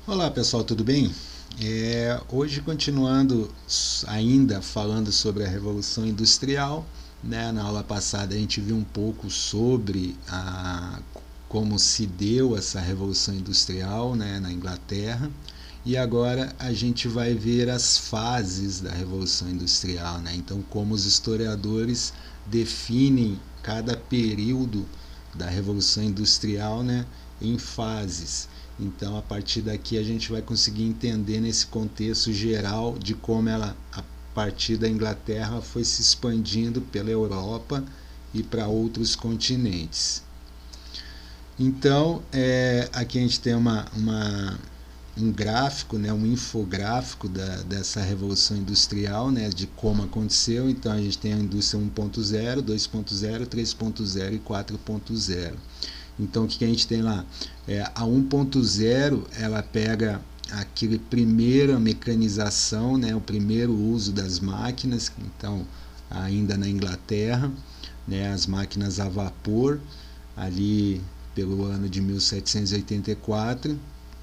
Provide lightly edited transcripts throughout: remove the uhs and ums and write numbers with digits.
Olá pessoal, tudo bem? Hoje continuando ainda falando sobre a Revolução Industrial, né? Na aula passada a gente viu um pouco sobre como se deu essa Revolução Industrial, né, na Inglaterra, e agora a gente vai ver as fases da Revolução Industrial, né? Então como os historiadores definem cada período da Revolução Industrial, né, em fases. Então, a partir daqui, a gente vai conseguir entender nesse contexto geral de como ela, a partir da Inglaterra, foi se expandindo pela Europa e para outros continentes. Então, aqui a gente tem um gráfico, né, um infográfico dessa Revolução Industrial, né, de como aconteceu. Então, a gente tem a indústria 1.0, 2.0, 3.0 e 4.0. Então, o que a gente tem lá? A 1.0, ela pega aquele primeira mecanização, né, o primeiro uso das máquinas, então, ainda na Inglaterra, né, as máquinas a vapor, ali pelo ano de 1784.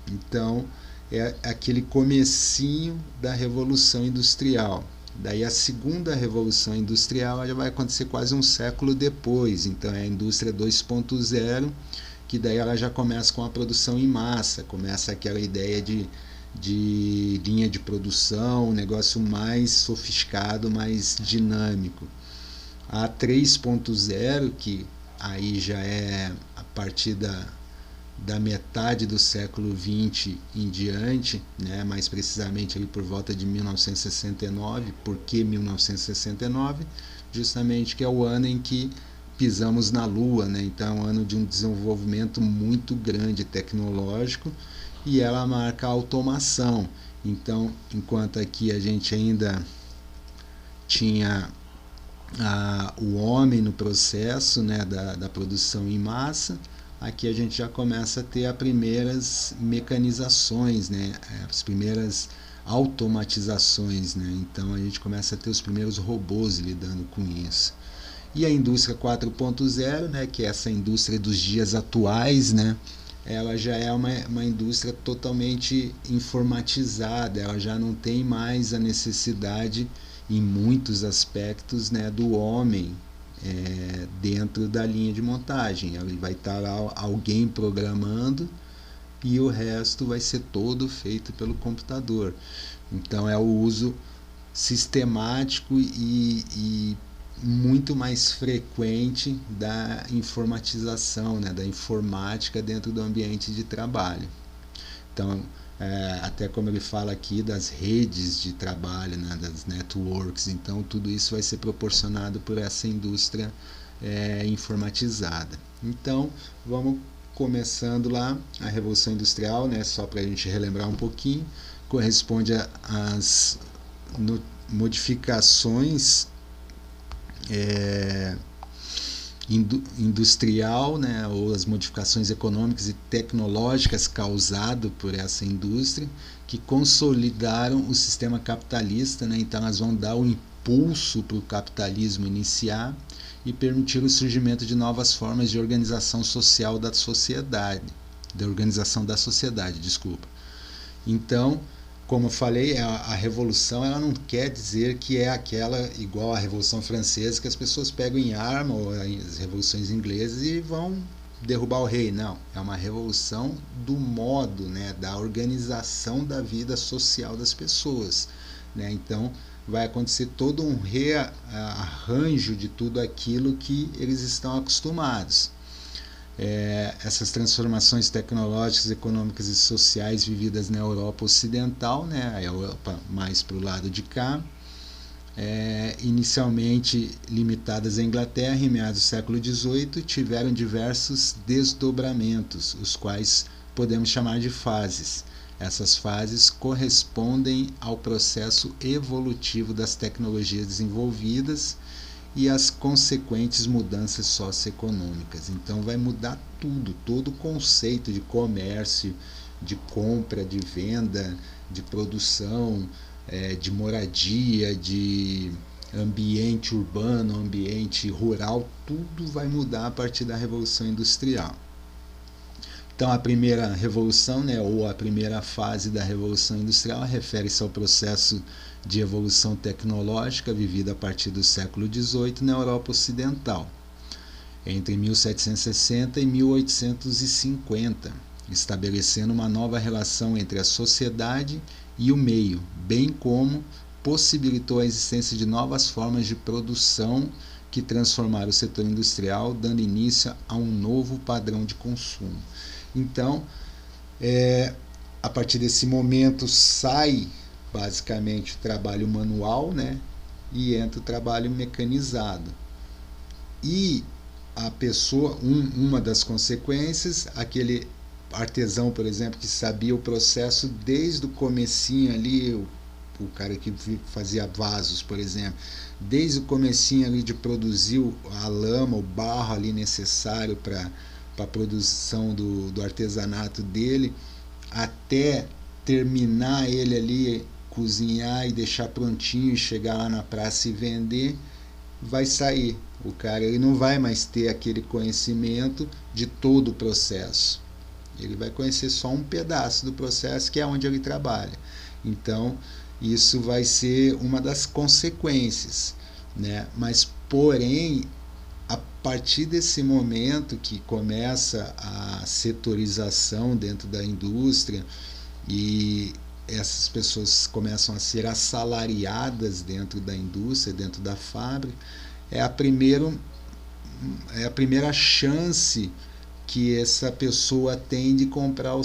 Então, é aquele comecinho da Revolução Industrial. Daí a segunda Revolução Industrial já vai acontecer quase um século depois, então é a indústria 2.0, que daí ela já começa com a produção em massa, começa aquela ideia de linha de produção, um negócio mais sofisticado, mais dinâmico. A 3.0, que aí já é a partir da metade do século XX em diante, né, mais precisamente ali por volta de 1969. Por que 1969? Justamente que é o ano em que pisamos na Lua, né? Então é um ano de um desenvolvimento muito grande tecnológico, e ela marca a automação. Então, enquanto aqui a gente ainda tinha o homem no processo, né, da produção em massa, aqui a gente já começa a ter as primeiras mecanizações, né, as primeiras automatizações, né, então a gente começa a ter os primeiros robôs lidando com isso. E a indústria 4.0, né, que é essa indústria dos dias atuais, né, ela já é uma indústria totalmente informatizada, ela já não tem mais a necessidade, em muitos aspectos, né, do homem dentro da linha de montagem. Ele vai estar lá alguém programando e o resto vai ser todo feito pelo computador. Então é o uso sistemático e muito mais frequente da informatização, né, da informática dentro do ambiente de trabalho. Então, até como ele fala aqui das redes de trabalho, né, das networks, então tudo isso vai ser proporcionado por essa indústria informatizada. Então, vamos começando lá. A Revolução Industrial, né, só para a gente relembrar um pouquinho, corresponde às modificações industrial, né, ou as modificações econômicas e tecnológicas causadas por essa indústria, que consolidaram o sistema capitalista, né, então elas vão dar o impulso para o capitalismo iniciar e permitir o surgimento de novas formas de organização social da sociedade, desculpa. Então, como eu falei, a revolução, ela não quer dizer que é aquela igual a Revolução Francesa, que as pessoas pegam em arma, ou as revoluções inglesas, e vão derrubar o rei. Não, é uma revolução do modo, né, da organização da vida social das pessoas, né? Então vai acontecer todo um rearranjo de tudo aquilo que eles estão acostumados. Essas transformações tecnológicas, econômicas e sociais vividas na Europa Ocidental, né, a Europa mais para o lado de cá, inicialmente limitadas à Inglaterra, em meados do século XVIII, tiveram diversos desdobramentos, os quais podemos chamar de fases. Essas fases correspondem ao processo evolutivo das tecnologias desenvolvidas e as consequentes mudanças socioeconômicas. Então vai mudar tudo, todo o conceito de comércio, de compra, de venda, de produção, de moradia, de ambiente urbano, ambiente rural, tudo vai mudar a partir da Revolução Industrial. Então, a primeira revolução, né, ou a primeira fase da Revolução Industrial, refere-se ao processo de evolução tecnológica vivida a partir do século XVIII na Europa Ocidental, entre 1760 e 1850, estabelecendo uma nova relação entre a sociedade e o meio, bem como possibilitou a existência de novas formas de produção que transformaram o setor industrial, dando início a um novo padrão de consumo. Então, a partir desse momento sai basicamente o trabalho manual, né, e entra o trabalho mecanizado. E a pessoa, uma das consequências, aquele artesão, por exemplo, que sabia o processo desde o comecinho ali, o cara que fazia vasos, por exemplo, desde o comecinho ali de produzir a lama, o barro ali necessário para a produção do artesanato dele, até terminar ele ali, cozinhar e deixar prontinho e chegar lá na praça e vender, vai sair. O cara ele não vai mais ter aquele conhecimento de todo o processo. Ele vai conhecer só um pedaço do processo, que é onde ele trabalha. Então, isso vai ser uma das consequências, né? Mas, porém, a partir desse momento que começa a setorização dentro da indústria e essas pessoas começam a ser assalariadas dentro da indústria, dentro da fábrica, é a primeira chance que essa pessoa tem de comprar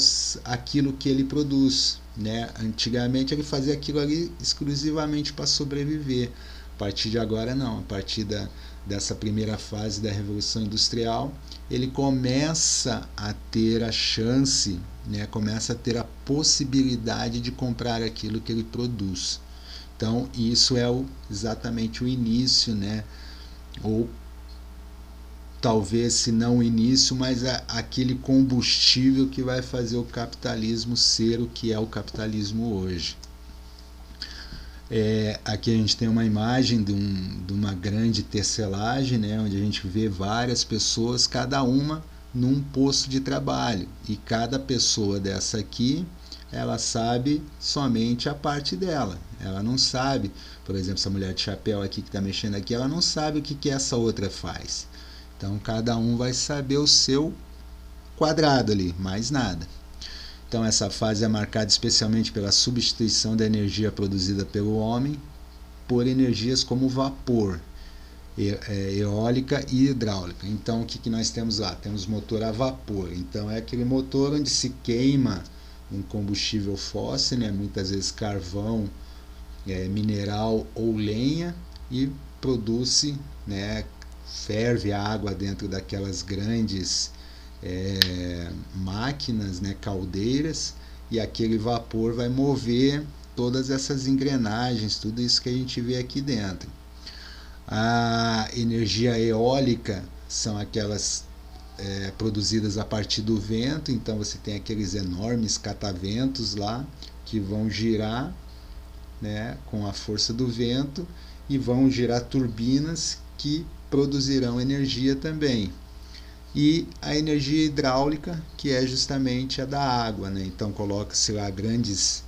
aquilo que ele produz, né? Antigamente ele fazia aquilo ali exclusivamente para sobreviver. A partir de agora não, a partir dessa primeira fase da Revolução Industrial, ele começa a ter a chance, né? Começa a ter a possibilidade de comprar aquilo que ele produz. Então isso é exatamente o início, né? Ou talvez, se não o início, mas aquele combustível que vai fazer o capitalismo ser o que é o capitalismo hoje. Aqui a gente tem uma imagem de uma grande tecelagem, né, onde a gente vê várias pessoas, cada uma num posto de trabalho, e cada pessoa dessa aqui, ela sabe somente a parte dela, ela não sabe, por exemplo, essa mulher de chapéu aqui que está mexendo aqui, ela não sabe o que essa outra faz. Então cada um vai saber o seu quadrado ali, mais nada. Então essa fase é marcada especialmente pela substituição da energia produzida pelo homem por energias como vapor, eólica e hidráulica. Então o que nós temos lá? Temos motor a vapor. Então é aquele motor onde se queima um combustível fóssil, né? Muitas vezes carvão, mineral ou lenha, e produz, né? Ferve a água dentro daquelas grandes máquinas, né, caldeiras, e aquele vapor vai mover todas essas engrenagens, tudo isso que a gente vê aqui dentro. A energia eólica são aquelas produzidas a partir do vento, então você tem aqueles enormes cataventos lá que vão girar, né, com a força do vento, e vão girar turbinas que produzirão energia também. E a energia hidráulica, que é justamente a da água, né? Então coloca-se lá grandes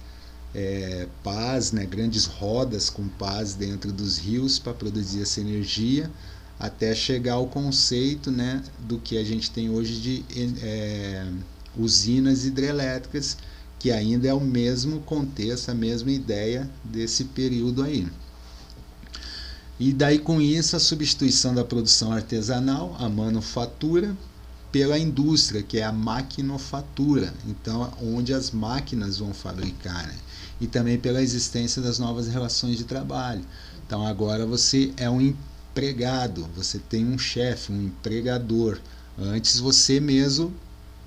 pás, né? Grandes rodas com pás dentro dos rios para produzir essa energia, até chegar ao conceito, né, do que a gente tem hoje de usinas hidrelétricas, que ainda é o mesmo contexto, a mesma ideia desse período aí. E daí com isso a substituição da produção artesanal, a manufatura, pela indústria, que é a maquinofatura, então onde as máquinas vão fabricar, né? E também pela existência das novas relações de trabalho. Então agora você é um empregado, você tem um chefe, um empregador. Antes você mesmo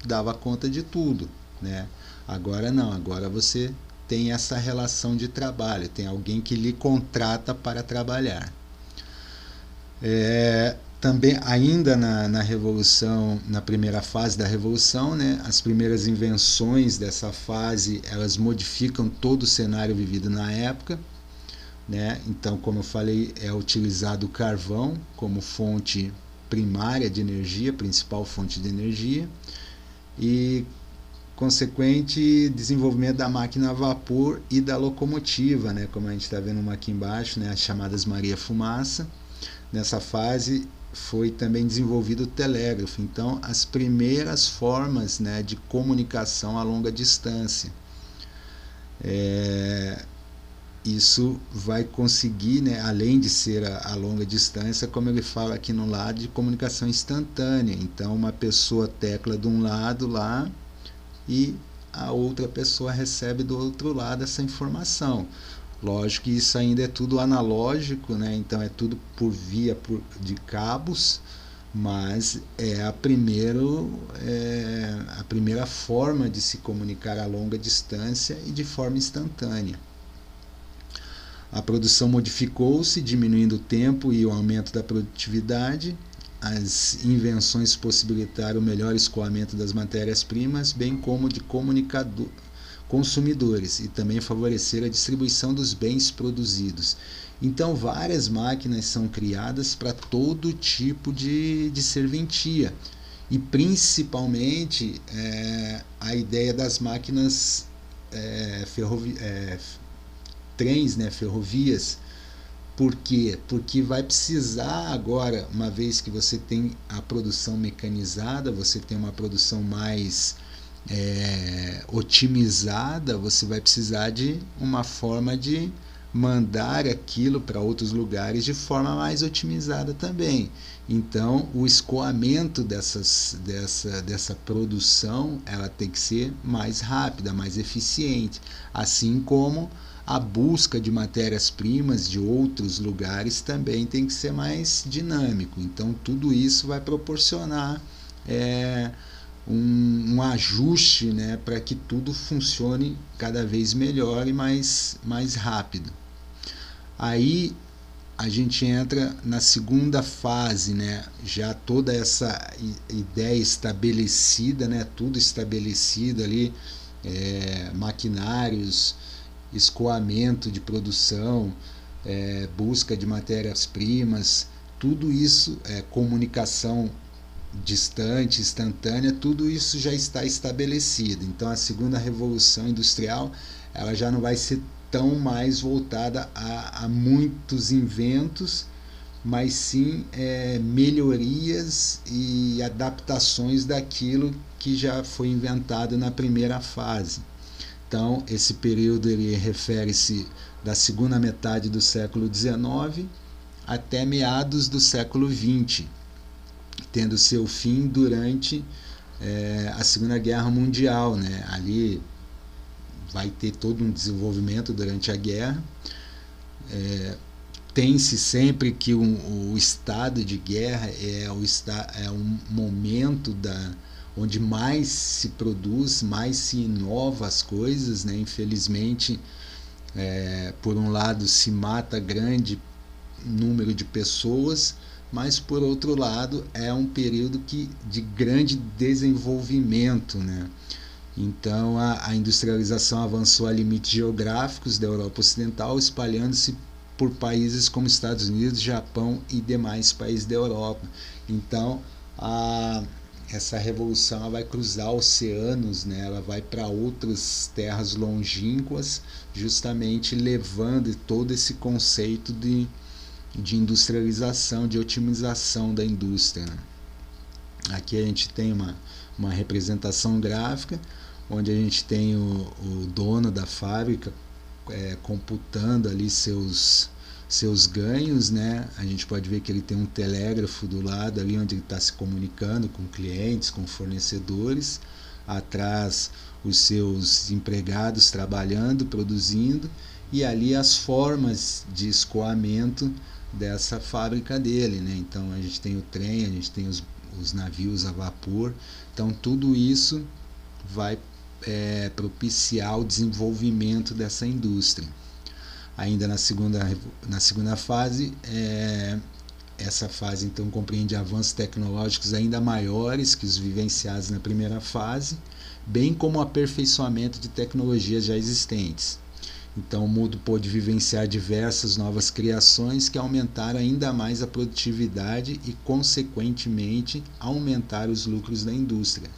dava conta de tudo, né? Agora não, agora você tem essa relação de trabalho, tem alguém que lhe contrata para trabalhar. Também ainda na Revolução, na primeira fase da Revolução, né, as primeiras invenções dessa fase, elas modificam todo o cenário vivido na época, né? Então, como eu falei, é utilizado o carvão como fonte primária de energia, principal fonte de energia, e consequente desenvolvimento da máquina a vapor e da locomotiva, né, como a gente está vendo uma aqui embaixo, né, as chamadas Maria-Fumaça. Nessa fase foi também desenvolvido o telégrafo, então as primeiras formas, né, de comunicação a longa distância. Isso vai conseguir, né, além de ser a longa distância, como ele fala aqui no lado, de comunicação instantânea. Então uma pessoa tecla de um lado lá e a outra pessoa recebe do outro lado essa informação. Lógico que isso ainda é tudo analógico, né? Então é tudo por via de cabos, mas é a primeira forma de se comunicar a longa distância e de forma instantânea. A produção modificou-se, diminuindo o tempo e o aumento da produtividade. As invenções possibilitaram o melhor escoamento das matérias-primas, bem como de consumidores, e também favorecer a distribuição dos bens produzidos. Então, várias máquinas são criadas para todo tipo de serventia, e principalmente a ideia das máquinas trens, né, ferrovias. Por quê? Porque vai precisar agora, uma vez que você tem a produção mecanizada, você tem uma produção mais otimizada, você vai precisar de uma forma de mandar aquilo para outros lugares de forma mais otimizada também. Então, o escoamento dessa produção, ela tem que ser mais rápida, mais eficiente, assim como a busca de matérias-primas de outros lugares também tem que ser mais dinâmico. Então, tudo isso vai proporcionar um ajuste, né, para que tudo funcione cada vez melhor e mais rápido. Aí a gente entra na segunda fase, né, já toda essa ideia estabelecida, né, tudo estabelecido ali, maquinários, escoamento de produção, busca de matérias-primas, tudo isso, comunicação distante, instantânea, tudo isso já está estabelecido. Então a segunda revolução industrial, ela já não vai ser tão mais voltada a muitos inventos, mas sim melhorias e adaptações daquilo que já foi inventado na primeira fase. Então, esse período ele refere-se da segunda metade do século XIX até meados do século XX, tendo seu fim durante a Segunda Guerra Mundial, né? Ali vai ter todo um desenvolvimento durante a guerra. Tem-se sempre que o estado de guerra é um momento onde mais se produz, mais se inova as coisas, né? Infelizmente, por um lado se mata grande número de pessoas, mas por outro lado é um período de grande desenvolvimento, né? Então a industrialização avançou a limites geográficos da Europa Ocidental, espalhando-se por países como Estados Unidos, Japão e demais países da Europa. Então essa revolução ela vai cruzar oceanos, né? Ela vai para outras terras longínquas, justamente levando todo esse conceito de industrialização, de otimização da indústria. Aqui a gente tem uma representação gráfica, onde a gente tem o dono da fábrica computando ali seus ganhos, né? A gente pode ver que ele tem um telégrafo do lado ali, onde ele está se comunicando com clientes, com fornecedores, atrás os seus empregados trabalhando, produzindo, e ali as formas de escoamento dessa fábrica dele, né? Então a gente tem o trem, a gente tem os navios a vapor, então tudo isso vai propiciar o desenvolvimento dessa indústria. Ainda na segunda fase, essa fase então compreende avanços tecnológicos ainda maiores que os vivenciados na primeira fase, bem como o aperfeiçoamento de tecnologias já existentes. Então o mundo pôde vivenciar diversas novas criações que aumentaram ainda mais a produtividade e, consequentemente, aumentaram os lucros da indústria.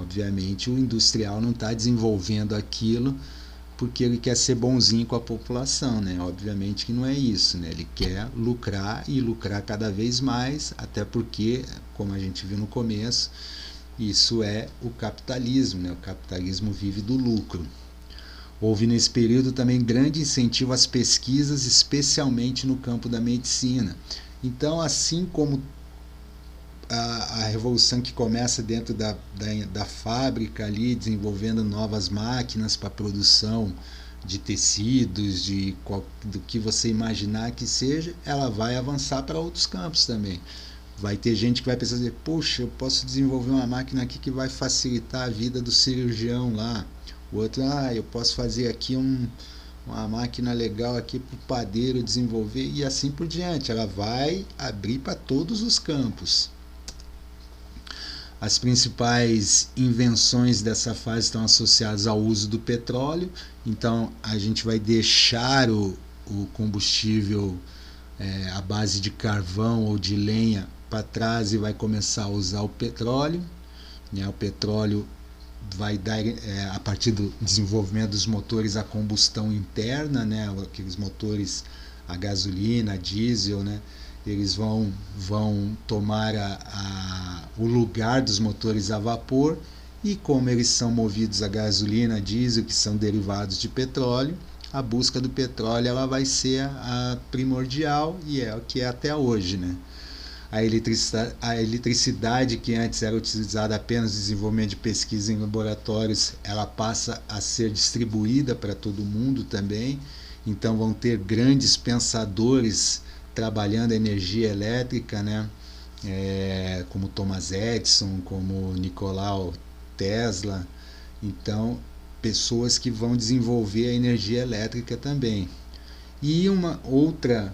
Obviamente o industrial não está desenvolvendo aquilo porque ele quer ser bonzinho com a população, né? Obviamente que não é isso, né? Ele quer lucrar e lucrar cada vez mais, até porque, como a gente viu no começo, isso é o capitalismo, né? O capitalismo vive do lucro. Houve nesse período também grande incentivo às pesquisas, especialmente no campo da medicina. Então, assim como a revolução que começa dentro da fábrica ali, desenvolvendo novas máquinas para produção de tecidos, do que você imaginar que seja, ela vai avançar para outros campos também. Vai ter gente que vai pensar assim, poxa, eu posso desenvolver uma máquina aqui que vai facilitar a vida do cirurgião lá. O outro, eu posso fazer aqui uma máquina legal aqui para o padeiro desenvolver, e assim por diante. Ela vai abrir para todos os campos. As principais invenções dessa fase estão associadas ao uso do petróleo. Então a gente vai deixar o combustível à base de carvão ou de lenha para trás e vai começar a usar o petróleo. O petróleo vai dar, a partir do desenvolvimento dos motores a combustão interna, aqueles motores a gasolina, a diesel, eles vão tomar o lugar dos motores a vapor, e como eles são movidos a gasolina, a diesel, que são derivados de petróleo, a busca do petróleo ela vai ser a primordial, e é o que é até hoje, A eletricidade, que antes era utilizada apenas no desenvolvimento de pesquisa em laboratórios, ela passa a ser distribuída para todo mundo também. Então vão ter grandes pensadores trabalhando a energia elétrica, como Thomas Edison, como Nikola Tesla. Então, pessoas que vão desenvolver a energia elétrica também. E uma outra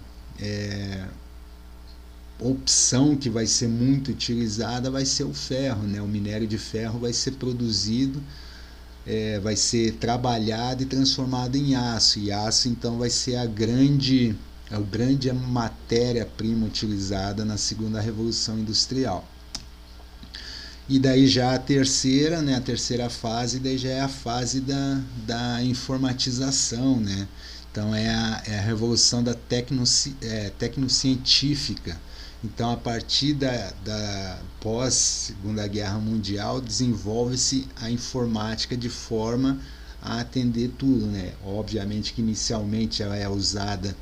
opção que vai ser muito utilizada vai ser o ferro, O minério de ferro vai ser produzido, vai ser trabalhado e transformado em aço, e aço então vai ser a grande matéria-prima utilizada na segunda revolução industrial. E daí já a terceira fase, daí já é a fase da informatização, Então é a revolução da tecnocientífica. Então, a partir da pós-Segunda Guerra Mundial, desenvolve-se a informática de forma a atender tudo, Obviamente que inicialmente ela é usada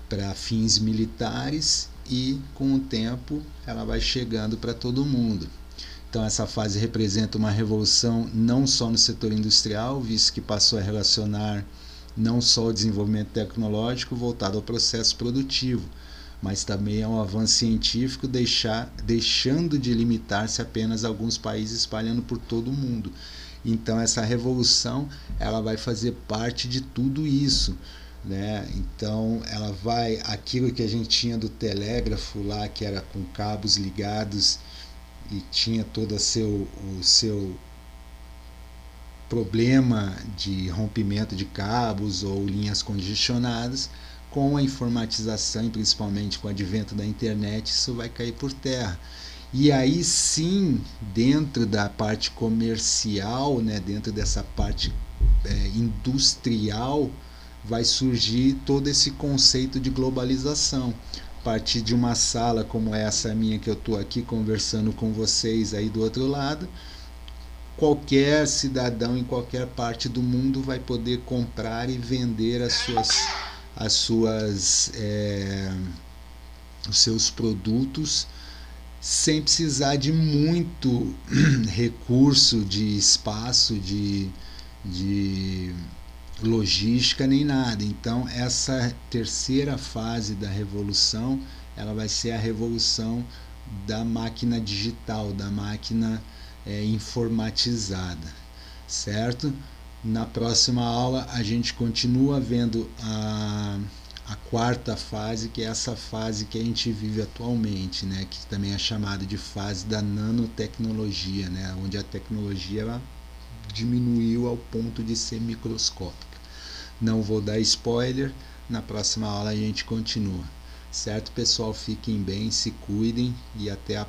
para fins militares, e com o tempo ela vai chegando para todo mundo. Então essa fase representa uma revolução não só no setor industrial, visto que passou a relacionar não só o desenvolvimento tecnológico voltado ao processo produtivo, mas também é um avanço científico, deixando de limitar-se apenas a alguns países, espalhando por todo o mundo. Então essa revolução ela vai fazer parte de tudo isso, Então ela vai, aquilo que a gente tinha do telégrafo lá, que era com cabos ligados e tinha todo o seu problema de rompimento de cabos ou linhas congestionadas, com a informatização e principalmente com o advento da internet, isso vai cair por terra. E aí sim, dentro da parte comercial, dentro dessa parte industrial, vai surgir todo esse conceito de globalização. A partir de uma sala como essa minha que eu estou aqui conversando com vocês aí do outro lado, qualquer cidadão em qualquer parte do mundo vai poder comprar e vender os seus produtos sem precisar de muito recurso, de espaço, de logística nem nada. Então essa terceira fase da revolução ela vai ser a revolução da máquina digital, da máquina informatizada, certo? Na próxima aula a gente continua vendo a quarta fase, que é essa fase que a gente vive atualmente, que também é chamada de fase da nanotecnologia, onde a tecnologia ela diminuiu ao ponto de ser microscópica. Não vou dar spoiler, na próxima aula a gente continua, certo, pessoal? Fiquem bem, se cuidem e até a